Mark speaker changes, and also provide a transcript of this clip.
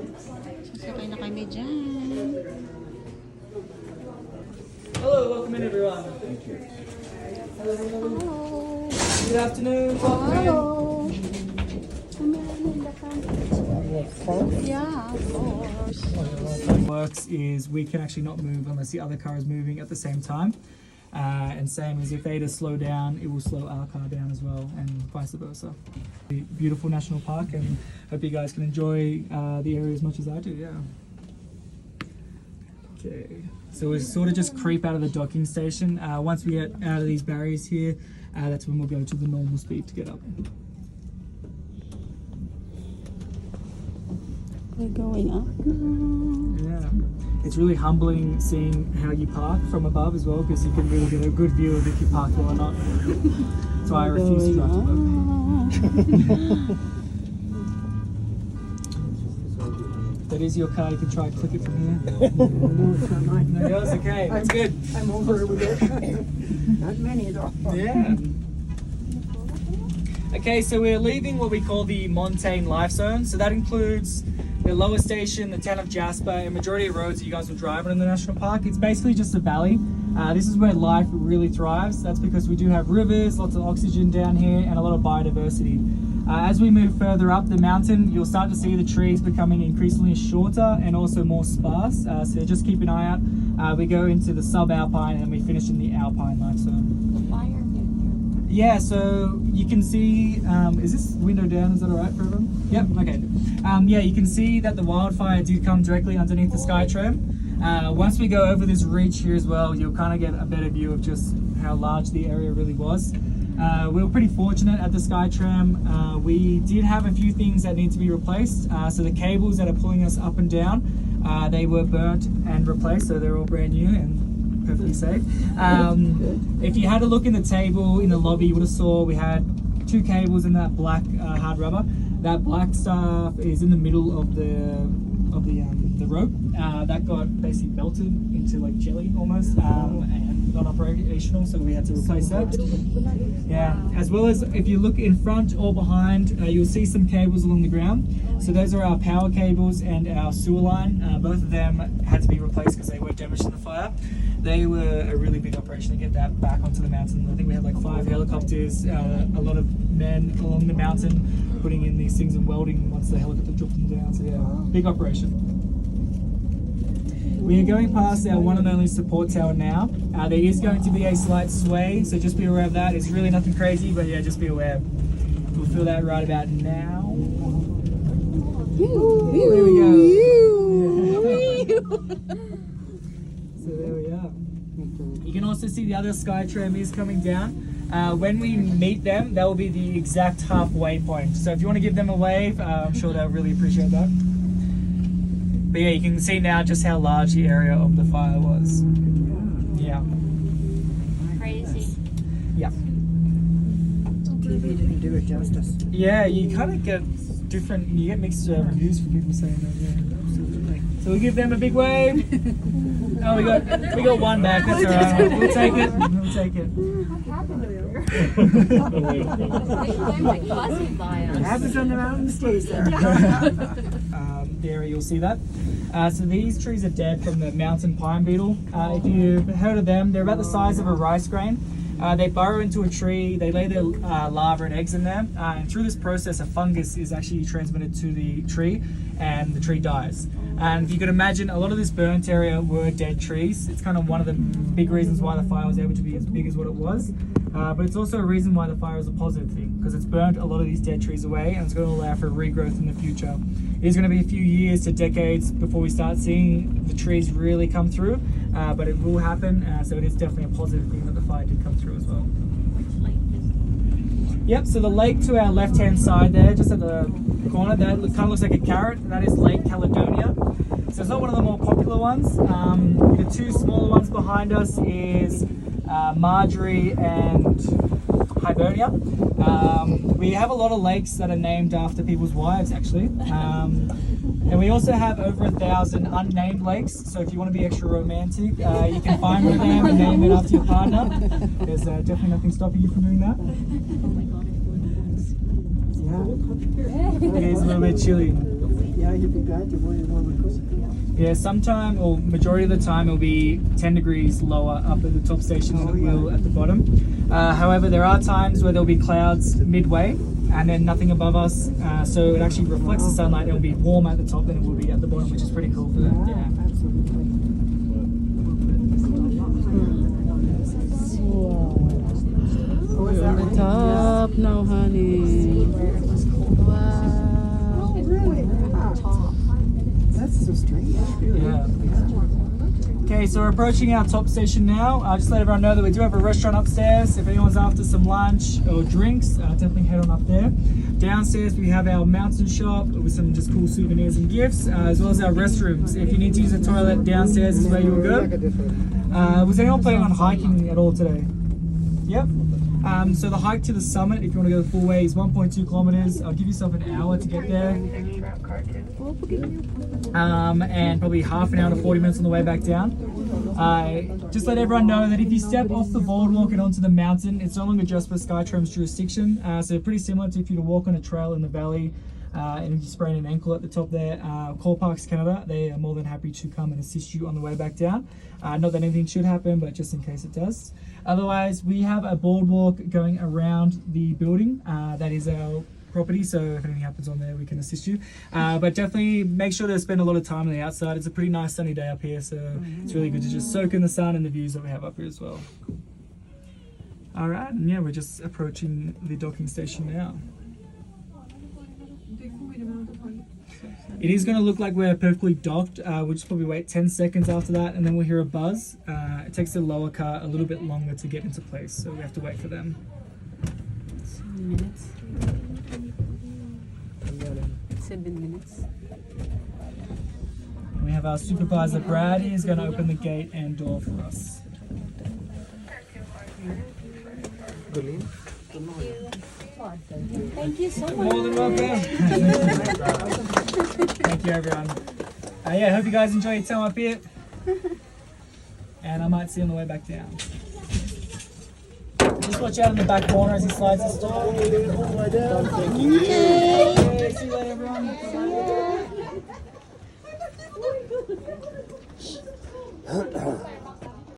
Speaker 1: Sasakay na kami dyan.
Speaker 2: Hello, welcome in everyone.
Speaker 3: Thank you.
Speaker 1: Hello.
Speaker 2: Good afternoon, welcome in.
Speaker 1: Hello. Yeah, of course.
Speaker 2: How it works is we can actually not move unless the other car is moving at the same time. And same as if they just slow down, it will slow our car down as well, and vice versa. Beautiful national park, and hope you guys can enjoy the area as much as I do. Yeah. Okay. So we sort of just creep out of the docking station. Once we get out of these barriers here, that's when we'll go to the normal speed to get up.
Speaker 1: We're going up now.
Speaker 2: Yeah. It's really humbling seeing how you park from above as well, because you can really get a good view of if you park well or not. That's why I refuse to drive to work. That is your car, you can try and click it from here.
Speaker 4: No, it's not mine.
Speaker 2: No, yours, okay, that's good.
Speaker 4: I'm over with it. Not many though.
Speaker 2: Yeah. Okay, so we're leaving what we call the Montane Life Zone. So that includes the lower station, the town of Jasper, and majority of roads that you guys will drive on in the national park. It's basically just a valley. This is where life really thrives. That's because we do have rivers, lots of oxygen down here, and a lot of biodiversity. As we move further up the mountain, you'll start to see the trees becoming increasingly shorter and also more sparse. So just keep an eye out. We go into the subalpine and we finish in the alpine life zone.
Speaker 1: The fire.
Speaker 2: Yeah, so you can see, is this window down? Is that all right for everyone? Yep, okay. Yeah, you can see that the wildfire did come directly underneath the SkyTram. Once we go over this reach here as well, you'll kind of get a better view of just how large the area really was. We were pretty fortunate at the SkyTram. We did have a few things that need to be replaced. So the cables that are pulling us up and down, they were burnt and replaced, so they're all brand new and perfectly safe. If you had a look in the table in the lobby, you would have saw we had two cables in that black hard rubber. That black stuff is in the middle of the rope. That got basically melted into like jelly almost, and not operational, so we had to replace that. Yeah, as well as if you look in front or behind, you'll see some cables along the ground. So those are our power cables and our sewer line. Both of them had to be replaced because they were damaged in the fire. They were a really big operation to get that back onto the mountain. I think we had like 5 helicopters, a lot of men along the mountain putting in these things and welding once the helicopter dropped them down. So yeah, big operation. We are going past our one and only support tower now. There is going to be a slight sway, so just be aware of that. It's really nothing crazy, but yeah, just be aware. We'll feel that right about now. There we go. So there we are. You can also see the other SkyTram is coming down. When we meet them, that will be the exact halfway point. So if you want to give them a wave, I'm sure they'll really appreciate that. But yeah, you can see now just how large the area of the fire was. Yeah.
Speaker 1: Crazy.
Speaker 2: Yeah.
Speaker 4: TV didn't do it justice.
Speaker 2: Yeah, you kind of get you get mixed reviews from people saying that. Yeah, absolutely. So we give them a big wave. Oh, we got one back. That's all right. We'll take it. We'll take it.
Speaker 1: What happened over here? They like buzzing by us.
Speaker 4: What happens on the mountain stays there.
Speaker 2: There you'll see that. So these trees are dead from the mountain pine beetle. If you've heard of them, they're about the size of a rice grain. They burrow into a tree, they lay their larvae and eggs in there, and through this process a fungus is actually transmitted to the tree and the tree dies. And if you could imagine, a lot of this burnt area were dead trees. It's kind of one of the big reasons why the fire was able to be as big as what it was. But it's also a reason why the fire is a positive thing, because it's burnt a lot of these dead trees away and it's going to allow for regrowth in the future. It is going to be a few years to decades before we start seeing the trees really come through, but it will happen, so it is definitely a positive thing that the fire did come through as well.
Speaker 1: Which lake is it?
Speaker 2: Yep, so the lake to our left hand side there, just at the corner, that kind of looks like a carrot. That is Lake Caledonia. So it's not one of the more popular ones. The two smaller ones behind us is Marjorie and Hibernia. We have a lot of lakes that are named after people's wives, actually. And we also have over 1,000 unnamed lakes. So if you want to be extra romantic, you can find one of them and name it after your partner. There's definitely nothing stopping you from doing that.
Speaker 1: Oh my god,
Speaker 2: Yeah. It is a little bit chilly.
Speaker 4: Yeah, you'd be
Speaker 2: Yeah, sometime or majority of the time it'll be 10 degrees lower up at the top station than it will at the bottom. However, there are times where there'll be clouds midway and then nothing above us, so it actually reflects the sunlight. It'll be warmer at the top than it will be at the bottom, which is pretty cool for them. Yeah.
Speaker 4: We're on the top now, honey. Wow.
Speaker 1: Really? Top.
Speaker 4: That's so strange.
Speaker 2: Yeah. Okay, so we're approaching our top station now. I'll just let everyone know that we do have a restaurant upstairs. If anyone's after some lunch or drinks, definitely head on up there. Downstairs we have our mountain shop with some just cool souvenirs and gifts, as well as our restrooms. If you need to use a toilet, downstairs is where you will go. Was anyone planning on hiking at all today? Yep. So the hike to the summit, if you want to go the full way, is 1.2 kilometers. I'll give yourself an hour to get there. And probably half an hour to 40 minutes on the way back down. Just let everyone know that if you step off the boardwalk and onto the mountain, it's no longer Jasper SkyTram's jurisdiction. So pretty similar to if you were to walk on a trail in the valley and if you sprain an ankle at the top there. Core Parks Canada, they are more than happy to come and assist you on the way back down. Not that anything should happen, but just in case it does. Otherwise, we have a boardwalk going around the building. That is our property, so if anything happens on there, we can assist you. But definitely make sure to spend a lot of time on the outside. It's a pretty nice sunny day up here, so it's really good to just soak in the sun and the views that we have up here as well. All right, and yeah, we're just approaching the docking station now. It is going to look like we're perfectly docked. We'll just probably wait 10 seconds after that, and then we'll hear a buzz. It takes the lower car a little bit longer to get into place, so we have to wait for them.
Speaker 4: 7 minutes. 7 minutes.
Speaker 2: We have our supervisor Brad. He's going to open the gate and door for us.
Speaker 1: Thank you so much.
Speaker 2: More than welcome. Thank you, everyone. Yeah, hope you guys enjoy your time up here. And I might see you on the way back down. Just watch out in the back corner as he slides this door.